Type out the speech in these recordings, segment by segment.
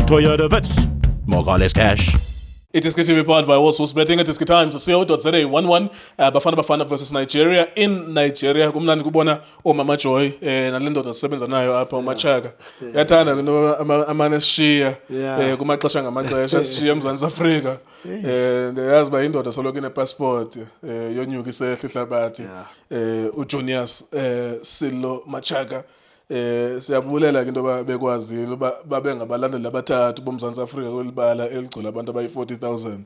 Toyota Vets. More or less cash. iDiskiTV powered by Sports Betting. iDiskiTime to co.za 1-1 Bafana Bafana versus Nigeria in Nigeria. Kumnandi kubona Mama Joy nale ndoda sisebenza nayo apha uMachaka. Yathanda into amane sishiya kumaxesha ngamaxesha sishiya eMzantsi Afrika. Yazi ba indoda soloko ine passport yonyuka isehla ihlabathi. uJunius Silo Machaka. Siyabulela ke into bekwazile babe ngabalandeli abathathu boMzantsi Afrika kwelibala eligcula abantu abayi 40,000.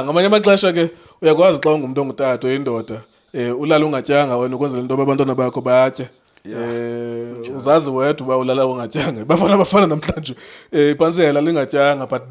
Ngamanye amaxesha ke uyakwazi xa ungumuntu ongutata indoda ulala ungatyanga wena ukwenzela into abantwana bakho batye. Uzazi wedwa uba ulala ungatyanga. Bafana namhlanje phantsi yalala lingatyanga, but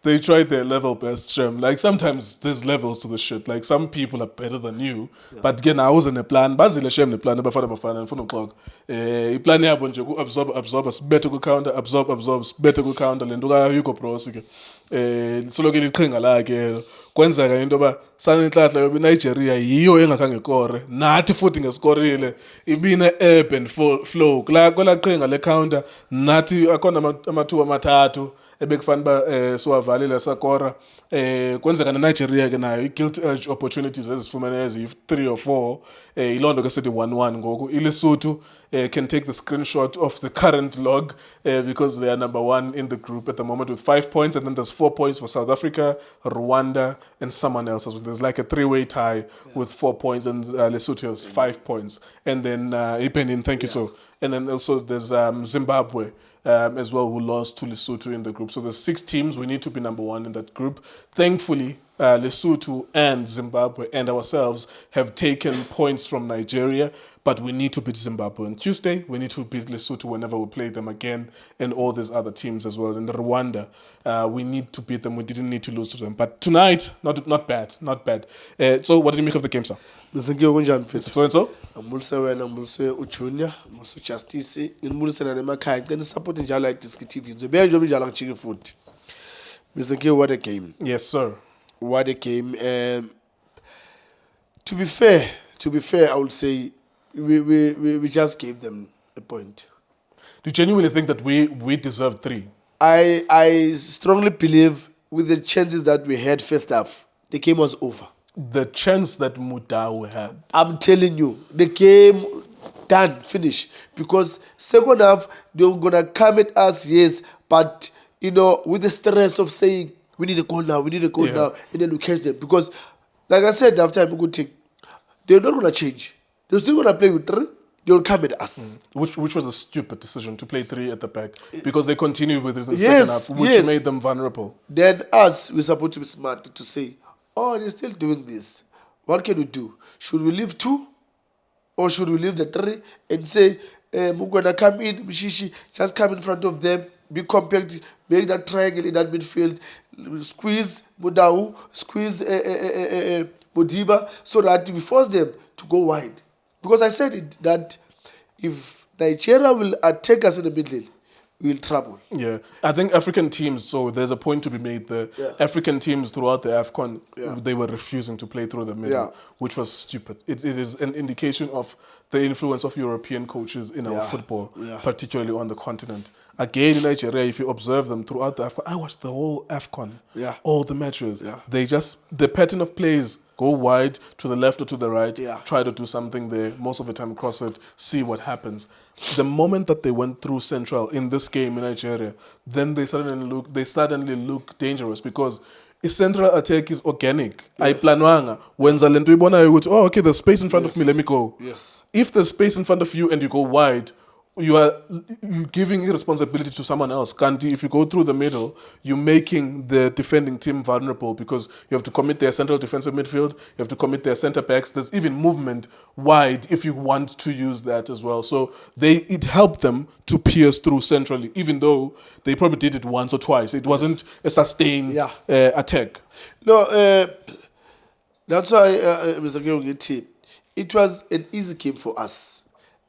they tried their level best, Shem. Like sometimes there's levels to the shit. Like some people are better than you, but again I was in a plan. Bazile Shem ne plan Bafana ngifuna uxoxa. Iplan yabo nje ku absorb sibethe ku counter, absorb sibethe ku counter lento ka Hugo Bros ke. Soloko liqhinga lakhe kwenzeka into ba sanenhlahla yobe Nigeria yiyo engakhange ikore nathi futhi ngesikorile ibine ebb and flow kwela qhinga le counter nathi akhona amathuba amathathu ebekufana ba siwavalile sakora kwenzeka Nigeria ke nayo guilt edge opportunities ezifumene ezi 3 or 4 ilondo ke sithi 1-1 ngoku iLesotho can take the screenshot of the current log because they are number 1 in the group at the moment with 5 points, and then there's 4 points for South Africa, Rwanda, and someone else. So there's like a 3-way tie with 4 points, and Lesotho has 5 points, and then Ipenin, thank you so, and then also there's Zimbabwe. As well, who lost to Lesotho in the group. So there's 6 teams. We need to be number 1 in that group. Thankfully, Lesotho and Zimbabwe and ourselves have taken points from Nigeria, but we need to beat Zimbabwe on Tuesday. We need to beat Lesotho whenever we play them again, and all these other teams as well. In Rwanda, we need to beat them. We didn't need to lose to them. But tonight, not bad. So what did you make of the game, sir? So-and-so? Ngibulise wena, ngibulise uJunior, ngibulise uJustice, ngibulise nemakhaya. Ngicela support njalo iDiskiTV. Ngizobuya nje njalo ngijike futhi. Mr. What a game. Yes, sir. What a game. To be fair, I would say we just gave them a point. Do you genuinely think that we deserve 3? I strongly believe with the chances that we had first half, the game was over. The chance that Mudau had. I'm telling you, the game done, finish. Because second half, they were gonna come at us, yes, but with the stress of saying we need a goal now, and then we catch them. Because, like I said, after I'm a good thing, they're not gonna change. They're still gonna play with 3. They'll come at us. Which was a stupid decision to play 3 at the back, because they continued with it in the second half, which made them vulnerable. Then us, we're supposed to be smart to say, oh, they're still doing this. What can we do? Should we leave 2? Or should we leave the 3 and say, we're going to come in, Mishishi, just come in front of them, be compact, make that triangle in that midfield, squeeze Mudau, squeeze Modiba, so that we force them to go wide. Because I said it, that if Nigeria will attack us in the middle, we'll trouble. Yeah, I think African teams, so there's a point to be made there. African teams throughout the AFCON, they were refusing to play through the middle, which was stupid. It is an indication of the influence of European coaches in our football, particularly on the continent. Again, in Nigeria, if you observe them throughout the AFCON, I watched the whole AFCON, all the matches. They just, the pattern of plays, go wide, to the left or to the right, try to do something there, most of the time cross it, see what happens. The moment that they went through central in this game in Nigeria, then they suddenly look dangerous, because a central attack is organic. Ayiplanwanga. Wenza lento ibonayo ukuthi, oh, okay, there's space in front of me, let me go. If there's space in front of you and you go wide, you're giving responsibility to someone else. Kanti, if you go through the middle, you're making the defending team vulnerable, because you have to commit their central defensive midfield, you have to commit their center backs. There's even movement wide if you want to use that as well. So it helped them to pierce through centrally, even though they probably did it once or twice. It wasn't a sustained attack. No, that's why, Mr. Gilgit, it was an easy game for us.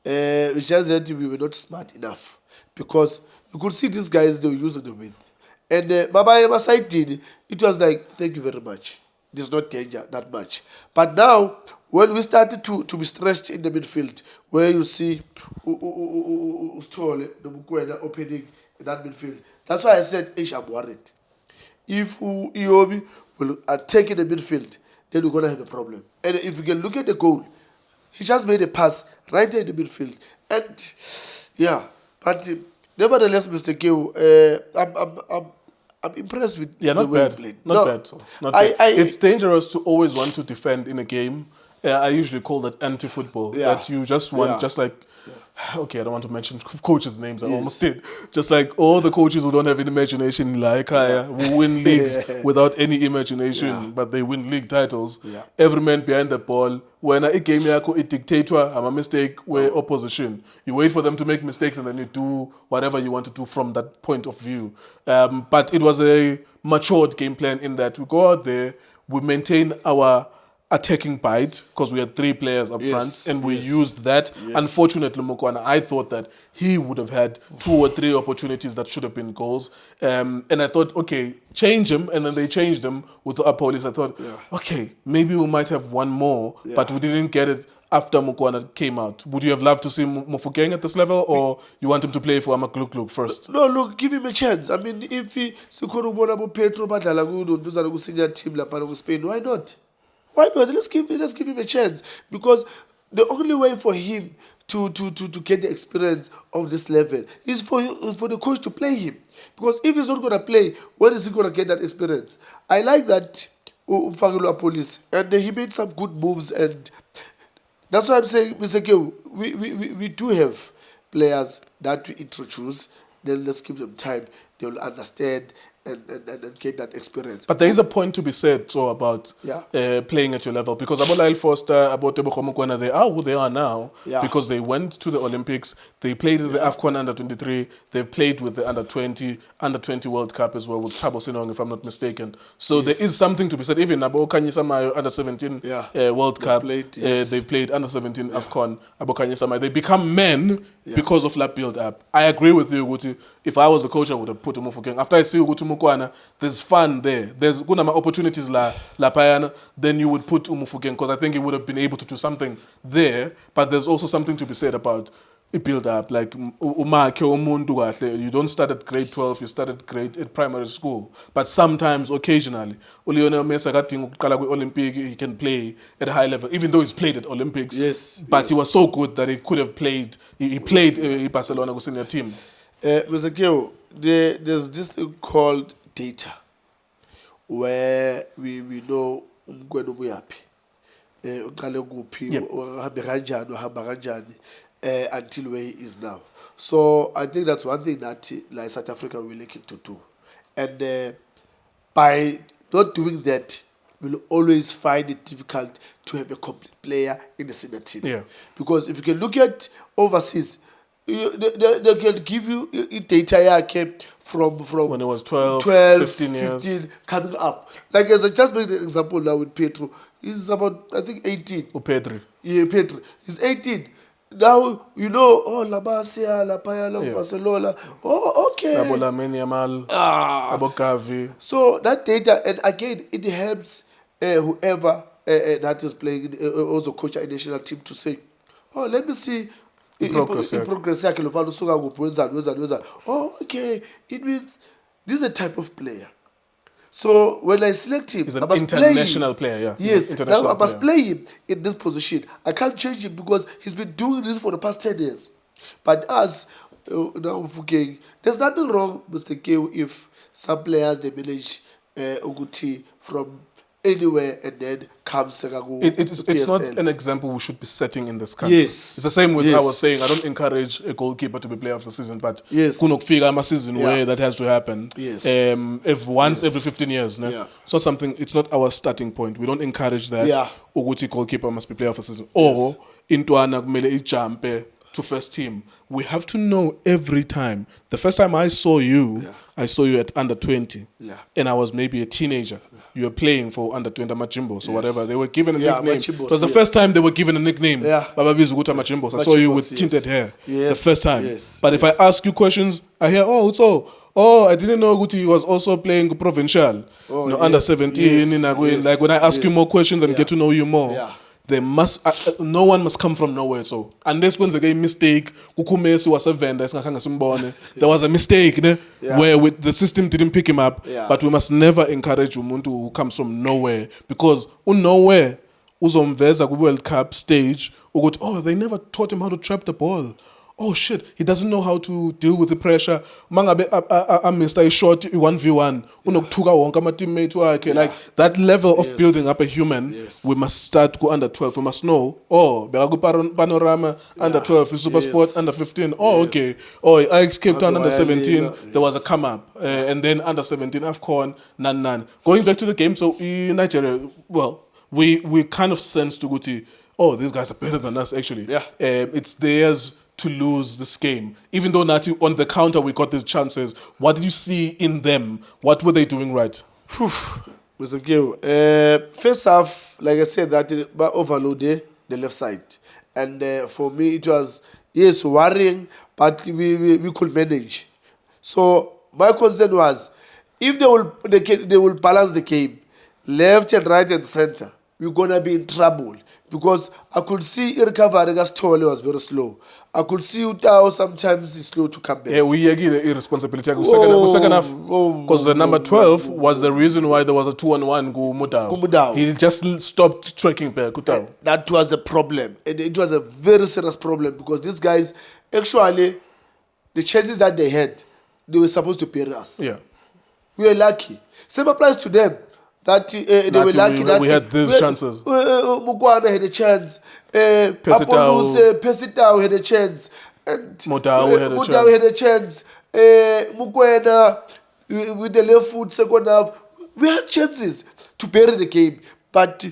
It's just that we were not smart enough, because you could see these guys, they were using the width. And my side did, it was like, thank you very much. There's not danger that much. But now, when we started to be stressed in the midfield, where you see Stole, the Mukwena opening in that midfield. That's why I said, I'm worried. If Iobi will take in the midfield, then we're going to have a problem. And if you can look at the goal, he just made a pass right there in the midfield. And, yeah, but nevertheless, Mr. Keo, I'm impressed with the way he played. Not bad. So. Not bad. It's dangerous to always want to defend in a game. I usually call that anti-football. That you just want, just like, okay, I don't want to mention coaches' names. I almost did. Just like all the coaches who don't have any imagination, like who win leagues without any imagination, but they win league titles. Every man behind the ball. When a game yako it dictator, I'm a mistake where opposition. You wait for them to make mistakes and then you do whatever you want to do from that point of view. But it was a matured game plan in that we go out there, we maintain our attacking bite because we had 3 players up front and we used that. Unfortunately, Mukwana, I thought that he would have had 2 or 3 opportunities that should have been goals. And I thought, okay, change him. And then they changed him with the police. I thought, okay, maybe we might have one more, but we didn't get it after Mukwana came out. Would you have loved to see Mofokeng at this level, or you want him to play for Amagluk first? No, look, give him a chance. I mean, if he Petro badlala senior team la Spain, why not? Why not? Let's give him a chance, because the only way for him to get the experience of this level is for the coach to play him. Because if he's not going to play, when is he going to get that experience? I like that Mfangelo Police, and he made some good moves, and that's why I'm saying, Mr. Keo, we do have players that we introduce. Then let's give them time. They will understand and get that experience. But there is a point to be said about playing at your level, because about Lyle Foster, about Tebogo Mokoena, they are who they are now because they went to the Olympics, they played in the AFCON under-23, they've played with the under-20 World Cup as well with Thabo Senong, if I'm not mistaken. So there is something to be said. Even Abo Kanyisamayo under-17 World Cup, they've played under-17 AFCON, Abo Kanyisamayo. They become men because of that build-up. I agree with you, Guti. If I was the coach, I would have put him Mufokeng. After I see Guti Mukwana, there's fun there. There's good opportunities la Payana, then you would put Umufukeng, because I think he would have been able to do something there. But there's also something to be said about a build-up. Like, you don't start at grade 12, you start at primary school. But sometimes, occasionally, Lionel Messi Olympic, he can play at a high level, even though he's played at Olympics. But he was so good that he could have played. He played Barcelona senior team. Mr. Keo, there's this thing called data, where we know umgweno buyapi, uqale kuphi, uhambe kanjani, uhamba kanjani, until where he is now. So I think that's one thing that like South Africa will looking to do, and by not doing that, we'll always find it difficult to have a complete player in the senior team. Because if you can look at overseas, they can give you data from when it was 15 years coming up. Like, as I just made an example now with Petro, he's about, I think, 18. Pedri. Yeah, Petro. He's 18. Now, you know, La Masia, La Paya, Barcelona. Oh, okay. So that data, and again, it helps whoever that is playing, also coach a national team, to say, oh, let me see. Progress. Oh, okay. It means this is a type of player. So when I select him, he's an international player. Yes, now I must play him in this position. I can't change him because he's been doing this for the past 10 years. But us, now, there's nothing wrong, Mr. Keo, if some players, they manage Uguti from anywhere and then comes it's not an example we should be setting in this country. It's the same with I was saying, I don't encourage a goalkeeper to be player of the season, but kunokufika season where that has to happen. If once every 15 years. So something, it's not our starting point. We don't encourage that. Uguti goalkeeper must be player of the season. Or Intuana kumele ijump to first team. We have to know every time. The first time I saw you at under 20, and I was maybe a teenager. You were playing for under 20 Machimbos or whatever. They were given a nickname. It was the first time they were given a nickname. Baba Bizuguta Machimbos. I saw you with tinted hair. The first time. But if I ask you questions, I hear, I didn't know Guti was also playing provincial. Under 17. Like when I ask you more questions and get to know you more. There must no one must come from nowhere. So unless when a mistake, Kukumesi was a vendor, there was a mistake where the system didn't pick him up. Yeah. But we must never encourage umuntu who comes from nowhere, because nowhere uzomveza ku World Cup stage ukuthi, oh, they never taught him how to trap the ball. Oh shit, he doesn't know how to deal with the pressure. Mangabe I missed a shot 1v1. Unokuthuka wonke ama teammate wakhe. Like that level of building up a human, we must start go under 12. We must know, oh, beka panorama under 12, super sport under 15. Oh, okay. Oh, Ajax Cape Town under 17. There was a come up. And then under 17 AFCON, none. Going back to the game, so in Nigeria, well, we kind of sense to Guti, oh, these guys are better than us actually. Yeah. It's theirs to lose this game. Even though Nati, on the counter we got these chances, what did you see in them? What were they doing right? Mr. Gil, first half, like I said, that overloaded the left side. And for me, it was, yes, worrying, but we could manage. So my concern was, if they will balance the game, left and right and center, we're going to be in trouble. Because I could see recovery as Tole was very slow. I could see Utao sometimes is slow to come back. Yeah, we get the irresponsibility. Second half, because the number 12 was the reason why there was a 2-on-1 go Mudao. He just stopped tracking back. That was a problem. And it was a very serious problem because these guys, actually, the chances that they had, they were supposed to bury us. Yeah. We were lucky. Same applies to them. That they were lucky. We had these chances. Mugwana had a chance. Pesitao had a chance. And Mudao had a chance. Mugwana with the left foot second half. We had chances to bury the game. But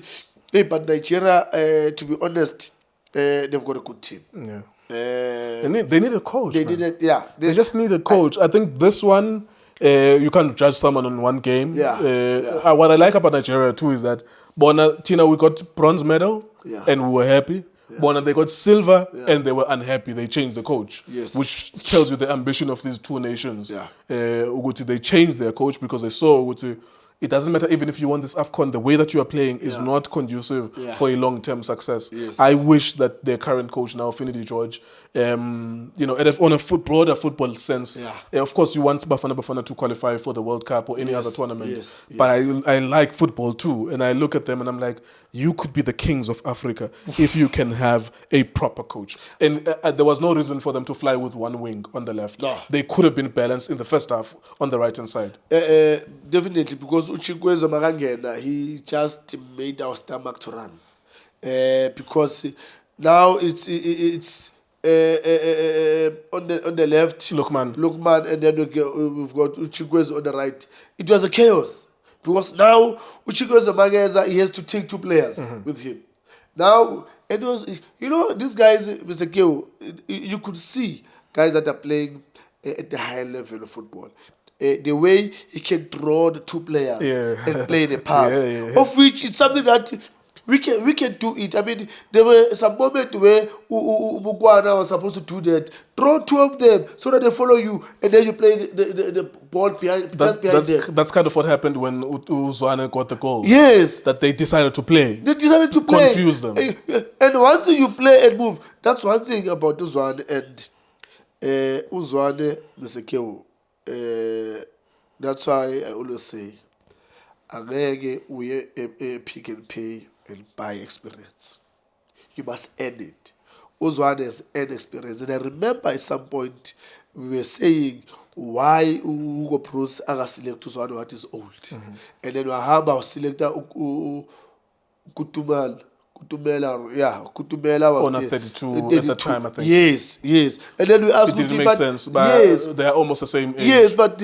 Nigeria, to be honest, they've got a good team. Yeah. They need a coach. They just need a coach. I think this one. You can't judge someone on one game. What I like about Nigeria too is that Tina, we got bronze medal and we were happy. Bona, they got silver and they were unhappy. They changed the coach, which tells you the ambition of these two nations. They changed their coach because they saw it doesn't matter even if you won this AFCON, the way that you are playing is not conducive for a long-term success. I wish that their current coach now, Finidi George, on a broader football sense, of course you want Bafana Bafana to qualify for the World Cup or any other tournament, but I like football too, and I look at them and I'm like, you could be the kings of Africa if you can have a proper coach. And there was no reason for them to fly with one wing on the left. No. They could have been balanced in the first half on the right-hand side. Definitely, because Uchikwezo Magangena, he just made our stomach to run. Because now it's on the left, Lukman, and then we've got Uchikwezo on the right. It was a chaos. Because now Uchikwezo Mageza, he has to take two players with him. Now, it was, these guys, Mr. Keo, you could see guys that are playing at the high level of football. The way he can draw the two players and play the pass, of which it's something that we can do it. I mean, there were some moments where Mugwana was supposed to do that. Draw two of them so that they follow you, and then you play the ball behind them. That's kind of what happened when Uzwane got the goal. Yes. That they decided to play. Confuse them. And once you play and move, that's one thing about Uzwane and Uzwane, Mr. Keo. That's why I always say, we pick and pay and buy experience. You must earn it. Uzwane has earned experience. And I remember at some point we were saying why Hugo Bruce aga select Uzwane what is old. And then Wahamba selected Kutumela was on 32 at the time, I think. Yes. And then we asked it didn't make sense, but they are almost the same age. Yes, but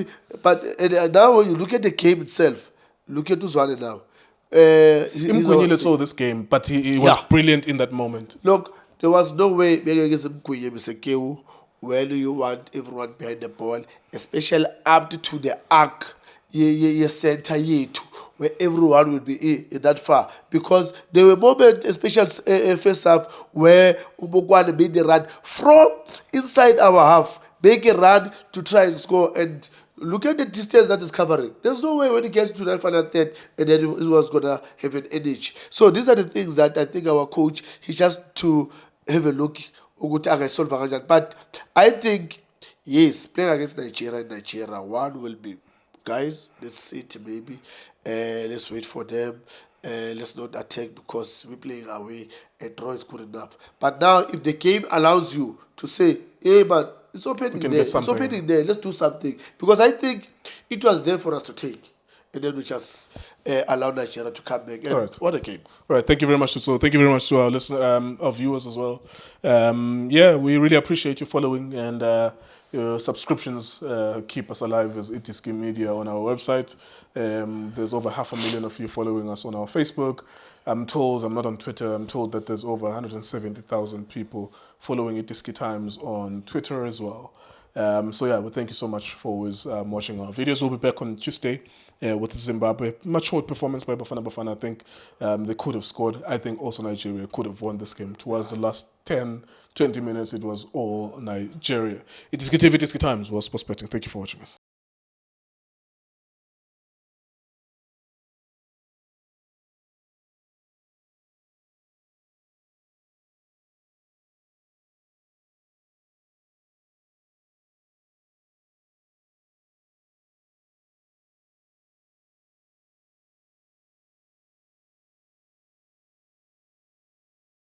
now when you look at the game itself, look at Uzwane now. Mkwinyi saw this game, but he was brilliant in that moment. Look, there was no way Mkwinyi, Mr. Keu, when you want everyone behind the ball, especially up to the arc, center yethu, where everyone will be in that far. Because there were moments, especially first half, where Umugwane made the run from inside our half, make a run to try and score, and Look at the distance that is covering. There's no way when he gets to that final third and then he was gonna have an edge. So these are the things that I think our coach, he just to have a look. But I think, yes, playing against Nigeria, one will be, guys, let's sit maybe, let's wait for them. Let's not attack because we're playing away and draw is good enough. But now, if the game allows you to say, hey, man, it's opening can there, get it's something. opening there, let's do something. Because I think it was there for us to take. And then we just allow Nigeria to come back. And All right. what a game. All right, thank you very much. So, thank you very much to our listeners, our viewers as well. Yeah, we really appreciate you following and your subscriptions keep us alive as iDiski Media on our website. There's over 500,000 of you following us on our Facebook. I'm told, I'm not on Twitter, I'm told that there's over 170,000 people following iDiski Times on Twitter as well. So yeah, well, thank you so much for always watching our videos. We'll be back on Tuesday with Zimbabwe. Mature performance by Bafana Bafana. I think they could have scored. I think also Nigeria could have won this game. Towards the last 10, 20 minutes, it was all Nigeria. iDiskiTV, iDiski Times was sports betting. Thank you for watching us.